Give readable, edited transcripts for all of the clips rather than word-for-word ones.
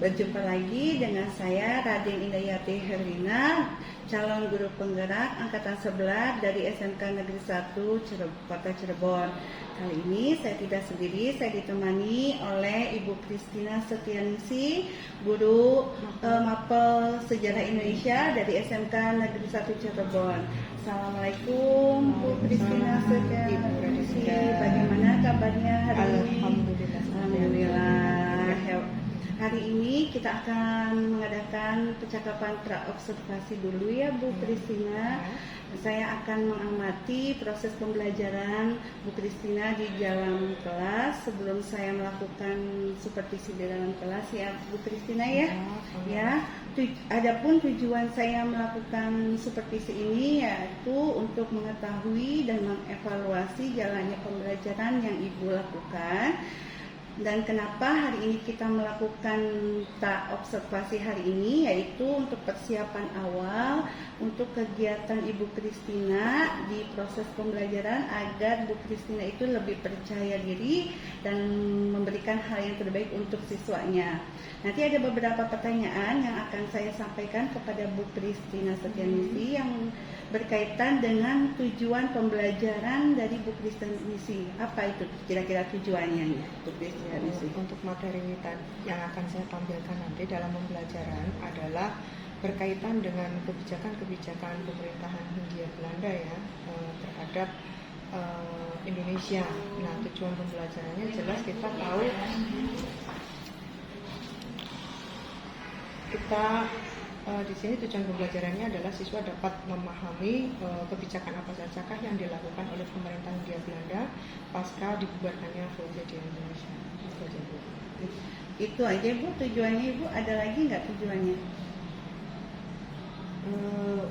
Berjumpa lagi dengan saya Raden Indayati Herlina, calon guru penggerak angkatan 11 dari SMK Negeri 1 Kota Cirebon. Kali ini saya tidak sendiri, saya ditemani oleh Ibu Kristina Setianingsih, guru Mapel Sejarah Indonesia dari SMK Negeri 1 Cirebon. Assalamualaikum Bu Kristina Setianingsih, bagaimana kabarnya hari ini? Alhamdulillah. Hari ini kita akan mengadakan percakapan pra-observasi dulu ya Bu Kristina. Saya akan mengamati proses pembelajaran Bu Kristina di dalam kelas sebelum saya melakukan supervisi di dalam kelas ya Bu Kristina ya. Adapun tujuan saya melakukan supervisi ini yaitu untuk mengetahui dan mengevaluasi jalannya pembelajaran yang Ibu lakukan. Dan kenapa hari ini kita melakukan observasi hari ini, yaitu untuk persiapan awal untuk kegiatan Ibu Kristina di proses pembelajaran agar Bu Kristina itu lebih percaya diri dan memberikan hal yang terbaik untuk siswanya. Nanti ada beberapa pertanyaan yang akan saya sampaikan kepada Bu Kristina Setianingsih yang berkaitan dengan tujuan pembelajaran dari Bu Kristina. Apa itu kira-kira tujuannya ya, Bu Kristina? Untuk materi yang akan saya tampilkan nanti dalam pembelajaran adalah berkaitan dengan kebijakan-kebijakan pemerintahan Hindia Belanda ya terhadap Indonesia. Nah, tujuan pembelajarannya jelas kita tahu di sini tujuan pembelajarannya adalah siswa dapat memahami kebijakan apa sajakah yang dilakukan oleh pemerintah Hindia Belanda pasca dibubarkannya VOC di Indonesia. Itu aja Bu tujuannya. Ibu ada lagi nggak tujuannya?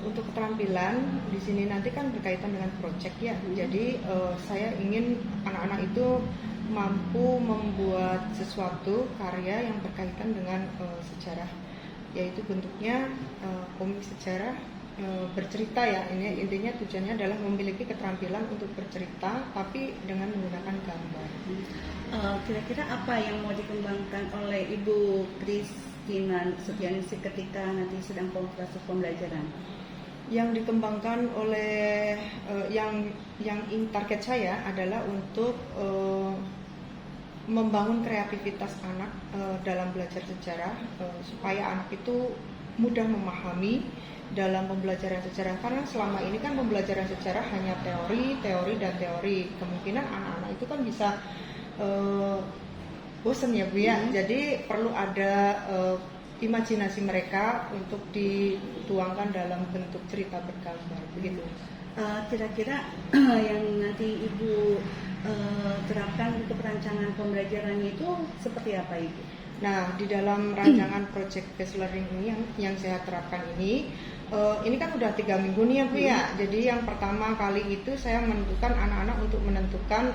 Untuk keterampilan di sini nanti kan berkaitan dengan proyek ya. Jadi saya ingin anak-anak itu mampu membuat sesuatu karya yang berkaitan dengan sejarah, yaitu bentuknya komik sejarah bercerita ya. Ini intinya tujuannya adalah memiliki keterampilan untuk bercerita tapi dengan menggunakan gambar. Kira-kira apa yang mau dikembangkan oleh Ibu Kristina Setianingsih ketika nanti sedang proses pembelajaran? Yang dikembangkan oleh yang target saya adalah untuk membangun kreativitas anak dalam belajar sejarah supaya anak itu mudah memahami dalam pembelajaran sejarah, karena selama ini kan pembelajaran sejarah hanya teori dan teori. Kemungkinan anak-anak itu kan bisa bosan ya Bu ya. Jadi perlu ada imajinasi mereka untuk dituangkan dalam bentuk cerita bergambar begitu. Kira-kira yang nanti Ibu terapkan untuk rancangan pembelajarannya itu seperti apa Ibu? Nah, di dalam rancangan project based learning ini yang saya terapkan ini kan udah 3 minggu nih ya Bu ya. Jadi yang pertama kali itu saya menentukan anak-anak untuk menentukan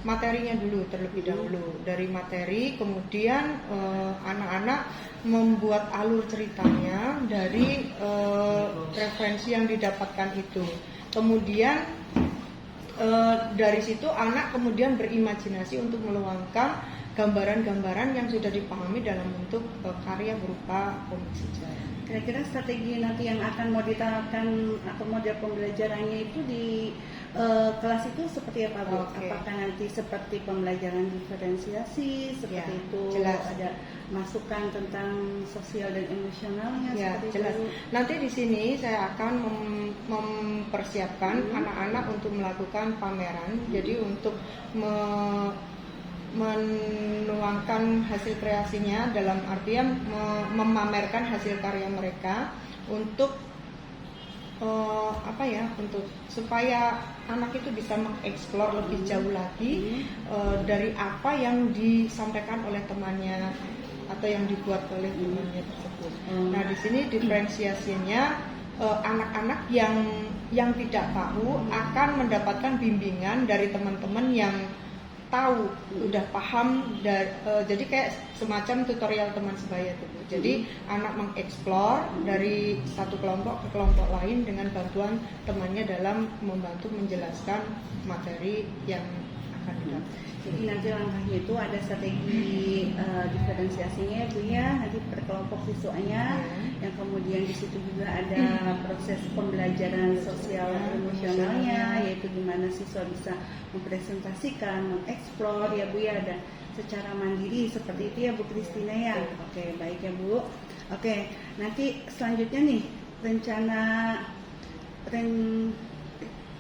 materinya dulu terlebih dahulu. Dari materi kemudian anak-anak membuat alur ceritanya dari referensi yang didapatkan itu. Kemudian dari situ anak kemudian berimajinasi untuk meluangkan gambaran-gambaran yang sudah dipahami dalam bentuk karya berupa komik sejarah. Kira-kira strategi nanti yang akan mau diterapkan atau model pembelajarannya itu di kelas itu seperti apa Bu? Apakah nanti seperti pembelajaran diferensiasi seperti itu? Jelas. Ada masukan tentang sosial dan emosionalnya ya, seperti jelas. itu? Nanti di sini saya akan mempersiapkan anak-anak untuk melakukan pameran. Jadi untuk menuangkan hasil kreasinya dalam artian memamerkan hasil karya mereka untuk untuk supaya anak itu bisa mengeksplor lebih jauh lagi dari apa yang disampaikan oleh temannya atau yang dibuat oleh temannya tersebut. Nah, di sini diferensiasinya anak-anak yang tidak tahu akan mendapatkan bimbingan dari teman-teman yang tahu, udah paham, jadi kayak semacam tutorial teman sebaya itu. Jadi anak mengeksplor dari satu kelompok ke kelompok lain dengan bantuan temannya dalam membantu menjelaskan materi yang kandidat. Jadi nanti langkahnya itu ada strategi diferensiasinya Bu ya, nanti per kelompok siswanya, yang kemudian di situ juga ada proses pembelajaran sosial emosionalnya, yaitu gimana siswa bisa mempresentasikan, mengeksplor ya Bu ya, ada secara mandiri seperti itu ya Bu Kristina ya. Oke, baik ya Bu. Oke, nanti selanjutnya nih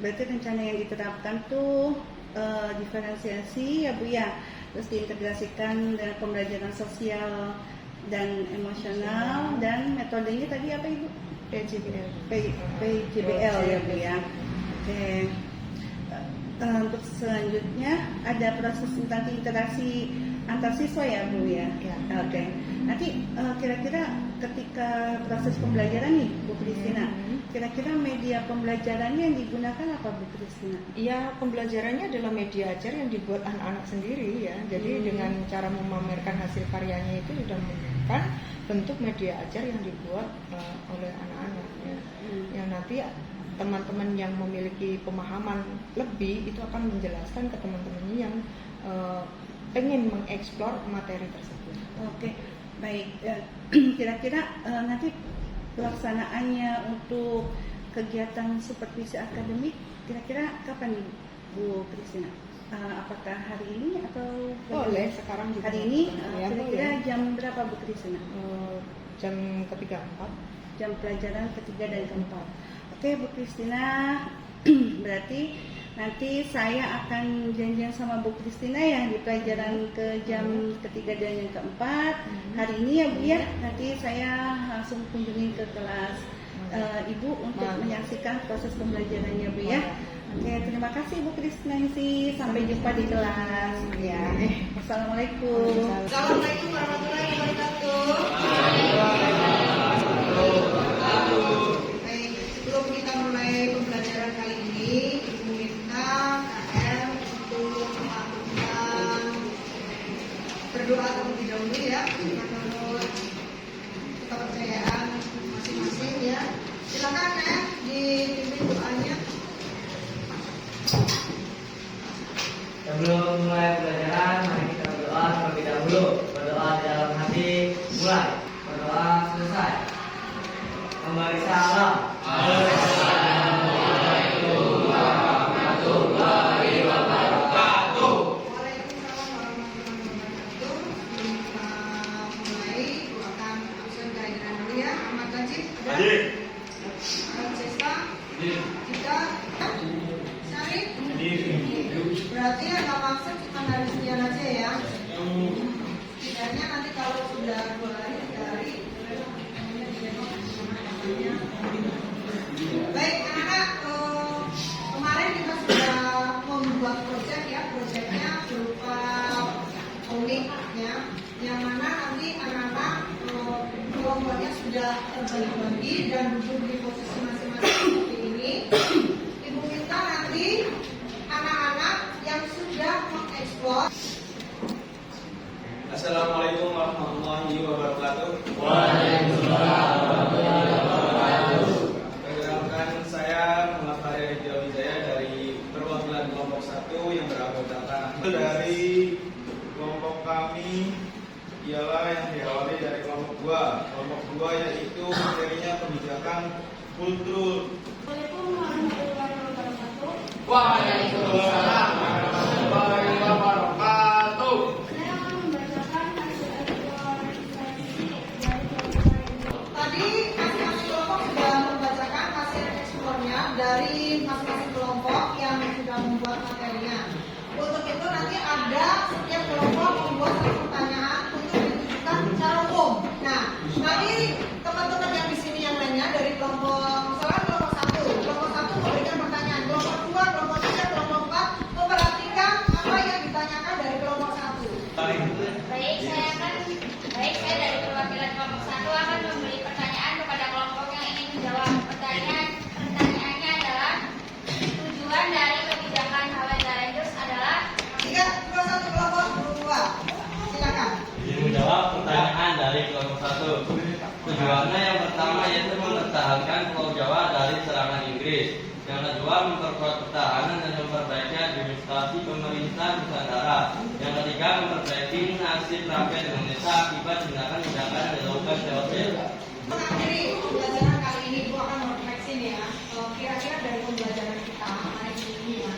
berarti rencana yang diterapkan tuh diferensiasi ya Bu ya, terus diintegrasikan dengan pembelajaran sosial dan emosional, dan metodenya tadi apa Ibu? PJBL ya Bu ya. Oke. Untuk selanjutnya ada proses tentang interaksi antar siswa ya Bu ya. Ya. Oke. Nanti kira-kira ketika proses pembelajaran nih Bu Kristina, kira-kira media pembelajarannya yang digunakan apa Bu Kristina? Iya, pembelajarannya adalah media ajar yang dibuat anak-anak sendiri ya. Jadi dengan cara memamerkan hasil karyanya itu sudah menunjukkan bentuk media ajar yang dibuat oleh anak-anak ya. Yang nanti teman-teman yang memiliki pemahaman lebih itu akan menjelaskan ke teman-temannya yang pengen mengeksplor materi tersebut. Oke, baik. Kira-kira nanti pelaksanaannya untuk kegiatan supervisi akademik kira-kira kapan nih Bu Kristina? Apakah hari ini atau Boleh sekarang juga. hari ini? Ya, Kira-kira boleh. jam berapa Bu Kristina? Jam ketiga 4. Jam pelajaran ketiga dan keempat. Oke Bu Kristina, berarti nanti saya akan janjian sama Bu Kristina ya di pelajaran ke jam ketiga dan yang keempat hari ini ya Bu ya. Nanti saya langsung kunjungi ke kelas Ibu untuk menyaksikan proses pembelajarannya Bu ya. Oke, terima kasih Bu Krisnansi. Sampai jumpa di kelas ya. Assalamualaikum. Assalamualaikum warahmatullahi wabarakatuh. Baik, sebelum kita mulai pembelajaran kali ini, Ibu minta KM untuk melakukan berdoa terlebih dahulu ya, menurut kepercayaan masing-masing ya. Silakan ya, dipimpin doanya. Sebelum mulai pelajaran, mari kita berdoa terlebih dahulu. Berdoa di dalam hati, mulai. Berdoa selesai. Kembali salam. Assalamualaikum warahmatullahi wabarakatuh. Waalaikumsalam warahmatullahi wabarakatuh. Kita mulai doakan absen kehadiran dulu ya. Ahmad Najib, ada? Cesta, Cita, Syarif. Berarti ada maksud cuma dari sekian aja ya. Tidaknya nanti kalau sudah 2 hari, 3 hari, baik anak-anak, kemarin kita sudah membuat proyek ya, proyeknya berupa komik ya, yang mana nanti anak-anak kelompoknya sudah terbagi-bagi dan duduk di posisi masing-masing seperti ini. Ibu minta nanti anak-anak yang sudah mengeksplor. Assalamualaikum warahmatullahi wabarakatuh. Waalaikumsalam warahmatullahi wabarakatuh. Perkenalkan, saya Muhammad Farid Ridho Wijaya dari perwakilan kelompok 1 yang beranggotakan dari kelompok kami ialah yang diawali dari kelompok 2. Kelompok 2 yaitu materinya kebijakan kultur. Waalaikumsalam warahmatullahi wabarakatuh. Tadi masing-masing kelompok sudah membacakan hasil eksplornya dari masing-masing kelompok yang sudah membuat materinya. Untuk itu nanti ada setiap kelompok membuat satu pertanyaan untuk ditujukan secara umum. Nah, nanti teman-teman yang di sini yang lainnya dari kelompok, misalkan kelompok 1 memberikan pertanyaan, kelompok 2, kelompok 3, kelompok 4 memperhatikan apa yang ditanyakan dari kelompok 1. Baik, saya dari perwakilan kelompok 1 akan memberi pertanyaan kepada kelompok yang ingin menjawab. Pertanyaannya adalah tujuan dari kebijakan Hawai Rangers adalah 3, 2, 1 kelompok 2. Silakan. Ingin menjawab pertanyaan dari kelompok 1. Tujuannya yang pertama yaitu mempertahankan Pulau Jawa kedua, memperkuat pertahanan dan memperbaiki administrasi pemerintah Nusantara. Yang ketiga, memperbaiki nasib rakyat Indonesia akibat tindakan-tindakan yang dilakukan VOC. Mengakhiri pembelajaran kali ini, Bu akan merefleksi nih ya, kira-kira dari pembelajaran kita hari ini ya,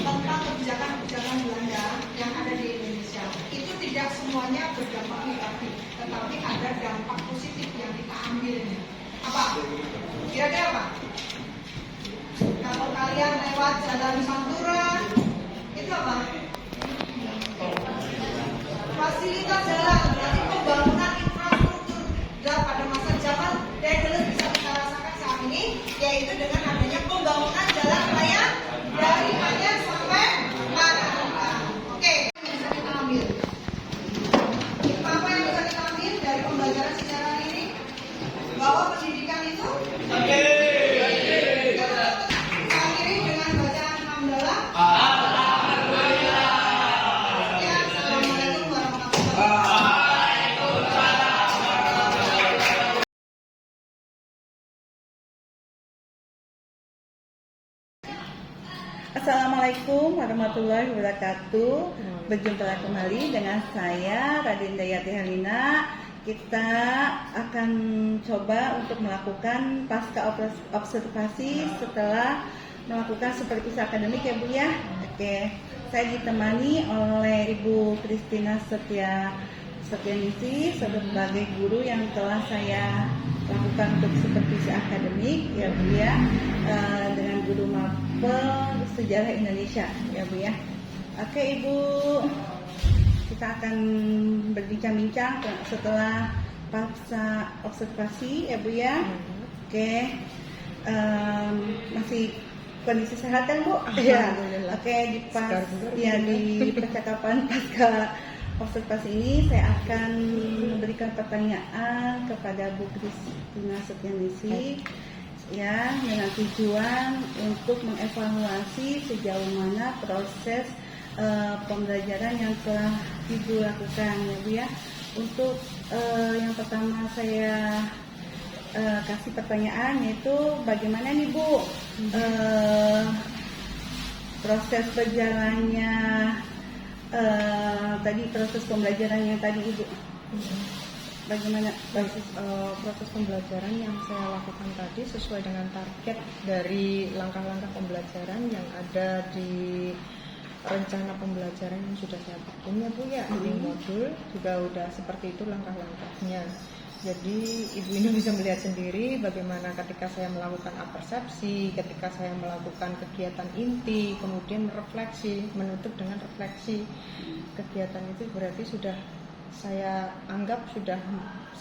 tentang kebijakan-kebijakan Belanda yang ada di Indonesia. Itu tidak semuanya berdampak negatif, tetapi ada dampak positif yang kita ambilnya. Apa? Kira-kira apa? Kalau kalian lewat jalan Pantura, itu apa? Fasilitas jalan, berarti pembangunan infrastruktur. Dan pada masa zaman Daedalus bisa kita rasakan saat ini, yaitu dengan adanya pembangunan jalan raya dari Aceh sampai Pantura. Oke, yang bisa kita ambil. Apa yang bisa kita ambil dari pembelajaran sejarah ini? Bahwa pendidikan itu akhiri dengan bacaan hamdalah. Ya, assalamualaikum warahmatullahi wabarakatuh. Assalamualaikum warahmatullahi wabarakatuh. Berjumpa kembali dengan saya Radinda Yati Helina. Kita akan coba untuk melakukan pasca observasi setelah melakukan supervisi akademik ya Bu ya. Oke, saya ditemani oleh Ibu Kristina Setianingsih sebagai guru yang telah saya lakukan untuk supervisi akademik ya Bu ya, dengan guru mapel sejarah Indonesia ya Bu ya. Oke Ibu, kita akan berbincang-bincang setelah pasca observasi ya Bu ya. Oke, masih kondisi sehat kan Bu? Ya. Oke, di percakapan pasca observasi ini saya akan memberikan pertanyaan kepada Bu Kristina Setianingsih ya, dengan tujuan untuk mengevaluasi sejauh mana proses pembelajaran yang telah Ibu lakukan ya Bu ya. Untuk yang pertama saya kasih pertanyaan, yaitu bagaimana nih Bu proses berjalannya tadi proses pembelajaran yang tadi Ibu, bagaimana Proses pembelajaran yang saya lakukan tadi sesuai dengan target dari langkah-langkah pembelajaran yang ada di rencana pembelajaran yang sudah saya bikin ya Bu ya. Di modul juga udah seperti itu langkah-langkahnya. Jadi Ibu ini bisa melihat sendiri bagaimana ketika saya melakukan apersepsi, ketika saya melakukan kegiatan inti, kemudian refleksi, menutup dengan refleksi. Kegiatan itu berarti sudah saya anggap sudah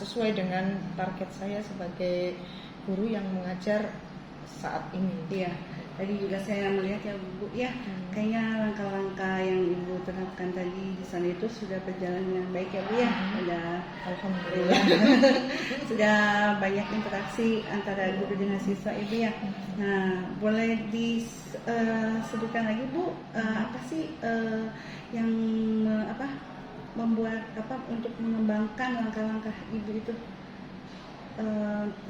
sesuai dengan target saya sebagai guru yang mengajar saat ini. Iya, tadi juga saya melihat ya Bu ya, kayaknya langkah-langkah yang Ibu terapkan tadi di sana itu sudah berjalan dengan baik ya Bu ya. Alhamdulillah. Sudah banyak interaksi antara guru dengan siswa Ibu ya. Nah, boleh disebutkan lagi Bu, apa sih yang membuat untuk mengembangkan langkah-langkah Ibu itu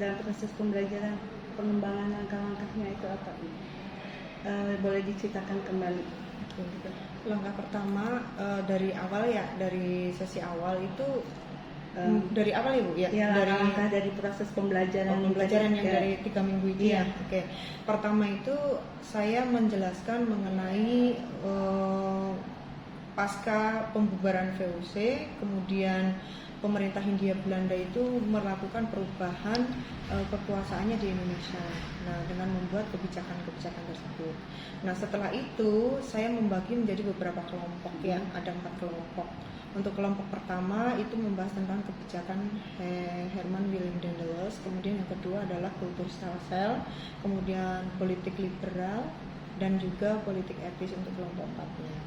dalam proses pembelajaran, pengembangan langkah-langkahnya itu apa? Boleh diceritakan kembali. Langkah pertama dari awal ya, dari sesi awal itu dari awal ya Bu ya, Ya, langkah dari proses pembelajaran yang dari 3 minggu itu ya. Oke. Pertama itu saya menjelaskan mengenai pasca pembubaran VOC, kemudian pemerintah Hindia Belanda itu melakukan perubahan kekuasaannya di Indonesia. Nah, dengan membuat kebijakan-kebijakan tersebut. Nah, setelah itu saya membagi menjadi beberapa kelompok ya, ada 4 kelompok. Untuk kelompok pertama itu membahas tentang kebijakan Herman Willem Daedalus, kemudian yang kedua adalah kultur sel, kemudian politik liberal, dan juga politik etis untuk kelompok 4-nya.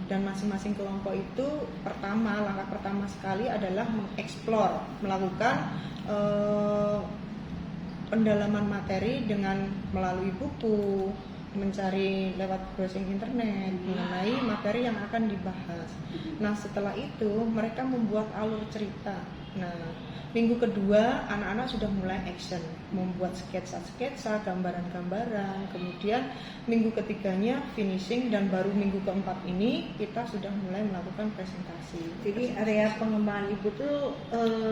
Dan masing-masing kelompok itu langkah pertama sekali adalah mengeksplor, melakukan pendalaman materi dengan melalui buku, mencari lewat browsing internet mengenai materi yang akan dibahas. Nah, setelah itu mereka membuat alur cerita. Nah, minggu kedua anak-anak sudah mulai action, membuat sketsa-sketsa, gambaran-gambaran. Kemudian minggu ketiganya finishing, dan baru minggu keempat ini kita sudah mulai melakukan presentasi. Jadi area pengembangan ibu tuh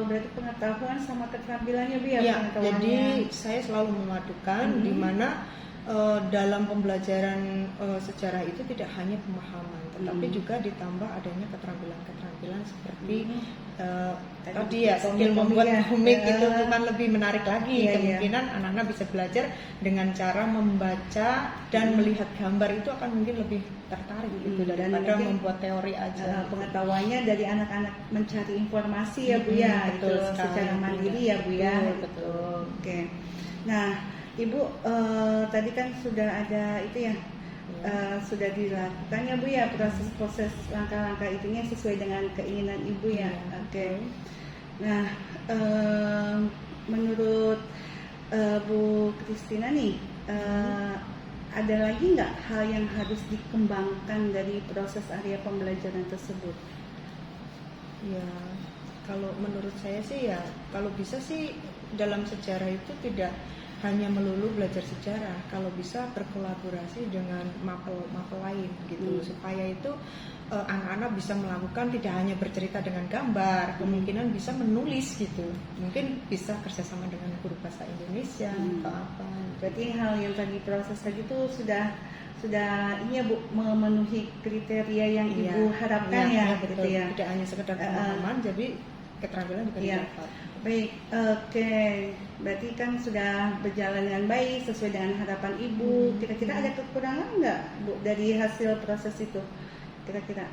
berarti pengetahuan sama keterampilannya Bu ya? Ya, pengetahuannya. jadi saya selalu memadukan di mana dalam pembelajaran sejarah itu tidak hanya pemahaman, tetapi juga ditambah adanya keterampilan-keterampilan seperti tadi ya, skill membuat komik itu bukan lebih menarik lagi. Kemungkinan anak-anak bisa belajar dengan cara membaca dan melihat gambar, itu akan mungkin lebih tertarik gitu daripada membuat teori aja. Pengetahuannya dari anak-anak mencari informasi ya Bu ya, itu secara mandiri ya Bu ya. Betul. Oke. Nah, Ibu tadi kan sudah ada itu ya, sudah dilakukan ya Bu ya proses-proses langkah-langkah itunya sesuai dengan keinginan Ibu ya. Oke. Nah, menurut Bu Kristina nih, ada lagi nggak hal yang harus dikembangkan dari proses area pembelajaran tersebut? Ya, kalau menurut saya sih ya, kalau bisa sih dalam sejarah itu tidak hanya melulu belajar sejarah, kalau bisa berkolaborasi dengan mapel lain gitu, supaya itu anak-anak bisa melakukan, tidak hanya bercerita dengan gambar, kemungkinan bisa menulis gitu, mungkin bisa kerjasama dengan guru bahasa Indonesia atau apa. Berarti hal yang tadi proses tadi itu sudah ini ya Bu, memenuhi kriteria yang Ibu harapkan ya, betul. gitu ya. Tidak hanya sekedar pemahaman, jadi keterampilan juga didapat. Baik, oke. Berarti kan sudah berjalan dengan baik sesuai dengan harapan Ibu. Kira-kira ada kekurangan nggak Bu dari hasil proses itu? Kira-kira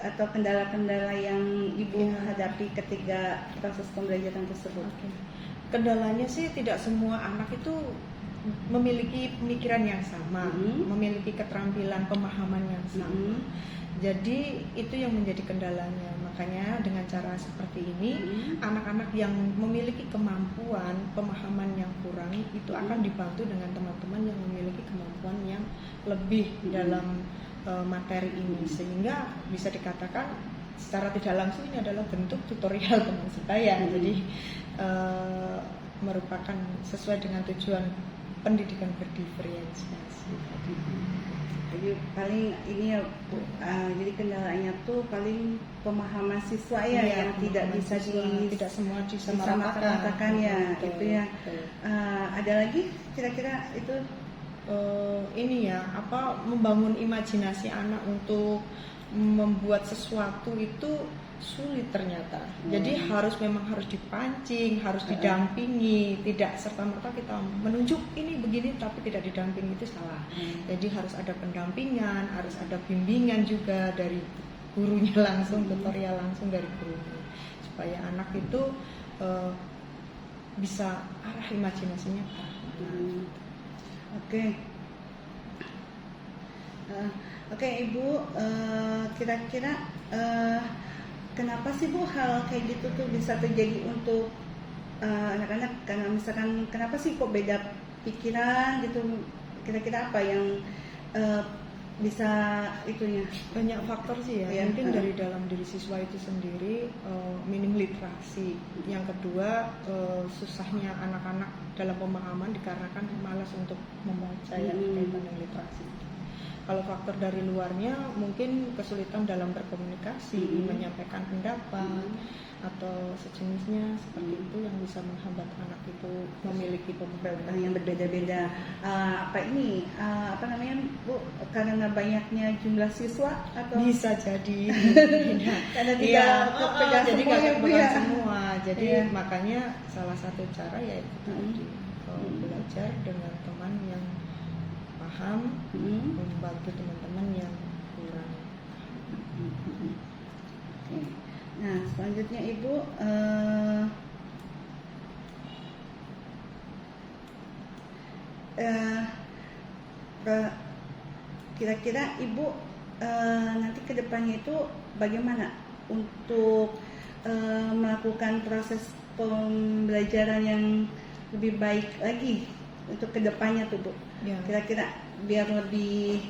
atau kendala-kendala yang Ibu hadapi ketika proses pembelajaran tersebut? Kendalanya sih tidak semua anak itu memiliki pemikiran yang sama, memiliki keterampilan pemahaman yang sama. Jadi itu yang menjadi kendalanya. Makanya dengan cara seperti ini, anak-anak yang memiliki kemampuan pemahaman yang kurang itu akan dibantu dengan teman-teman yang memiliki kemampuan yang lebih dalam materi ini, sehingga bisa dikatakan secara tidak langsung ini adalah bentuk tutorial teman sebaya. Jadi merupakan sesuai dengan tujuan pendidikan berdiferensiasi. Jadi paling ini ya Bu, jadi kendalanya tuh paling pemahaman siswa ya, yang tidak bisa tidak semua disamaratakan ya, betul, itu ya. Ada lagi kira-kira itu ini ya, membangun imajinasi anak untuk membuat sesuatu itu sulit ternyata. Jadi memang harus dipancing, harus didampingi, tidak serta-merta kita menunjuk ini begini tapi tidak didampingi, itu salah. Jadi harus ada pendampingan, harus ada bimbingan juga dari gurunya langsung, tutorial langsung dari gurunya, supaya anak itu bisa arah imajinasinya ke arah. Oke, Ibu, kira-kira kenapa sih Bu hal kayak gitu tuh bisa terjadi untuk anak-anak? Karena misalkan kenapa sih kok beda pikiran gitu? Kira-kira apa yang bisa itunya? Banyak faktor sih ya. Mungkin dari dalam diri siswa itu sendiri, minim literasi. Yang kedua, susahnya anak-anak dalam pemahaman dikarenakan malas untuk membaca yang berkaitan dengan literasi. Kalau faktor dari luarnya mungkin kesulitan dalam berkomunikasi, menyampaikan pendapat atau sejenisnya seperti itu yang bisa menghambat anak itu memiliki pemahaman yang berbeda-beda. Bu, karena banyaknya jumlah siswa atau bisa jadi karena tidak jadi semua ya Bu ya. Semua. Jadi makanya salah satu cara yaitu tadi belajar dengan teman yang paham, membantu teman-teman yang kurang. Nah, selanjutnya Ibu, kira-kira Ibu nanti ke depannya itu bagaimana untuk melakukan proses pembelajaran yang lebih baik lagi untuk ke depannya tuh Bu? Kira-kira biar lebih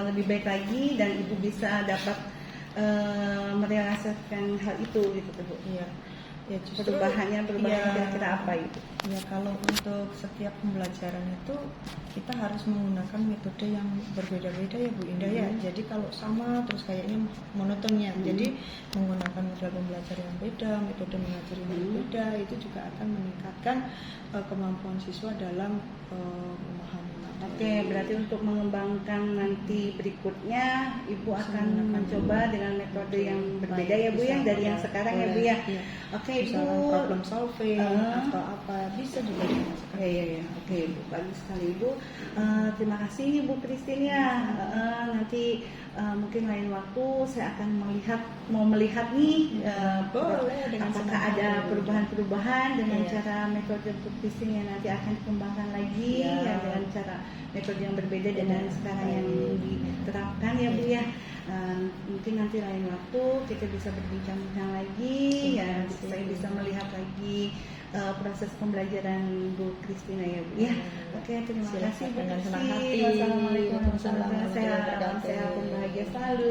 lebih baik lagi dan ibu bisa dapat merealisasikan hal itu gitu Bu. Iya. Ya justru Perubahannya ya, kira-kira apa itu? Ya kalau untuk setiap pembelajaran itu kita harus menggunakan metode yang berbeda-beda ya Bu Indah ya. Jadi kalau sama terus kayaknya monotonnya. Jadi menggunakan model pembelajaran yang beda, metode mengajar yang berbeda itu juga akan meningkatkan kemampuan siswa dalam memahami materi. Oke, berarti untuk mengembangkan nanti berikutnya Ibu akan mencoba dengan metode yang berbeda ya Bu ya dari yang sekarang ya Bu ya. Iya. Oke Misalnya Ibu. problem solving atau apa bisa juga dimasukkan. Ya. Oke Bu, bagus sekali Bu. Terima kasih Bu Christine ya. Nanti mungkin lain waktu saya akan mau melihat nih Boleh, dengan apakah senang ada hati. perubahan-perubahan dengan Iya. cara metode Bu Christine yang nanti akan dikembangkan lagi Iya. ya dengan cara metode yang berbeda dengan sekarang yang diterapkan ya Bu ya. Mungkin nanti lain waktu kita bisa berbincang-bincang lagi ya, saya bisa melihat lagi proses pembelajaran Bu Christina ya Bu ya. Oke, terima Silakan kasih Bu dengan senang Christine. hati. Wassalamualaikum warahmatullahi Waalaikumsalam warahmatullahi wabarakatuh. wabarakatuh. Sehat dan bahagia selalu.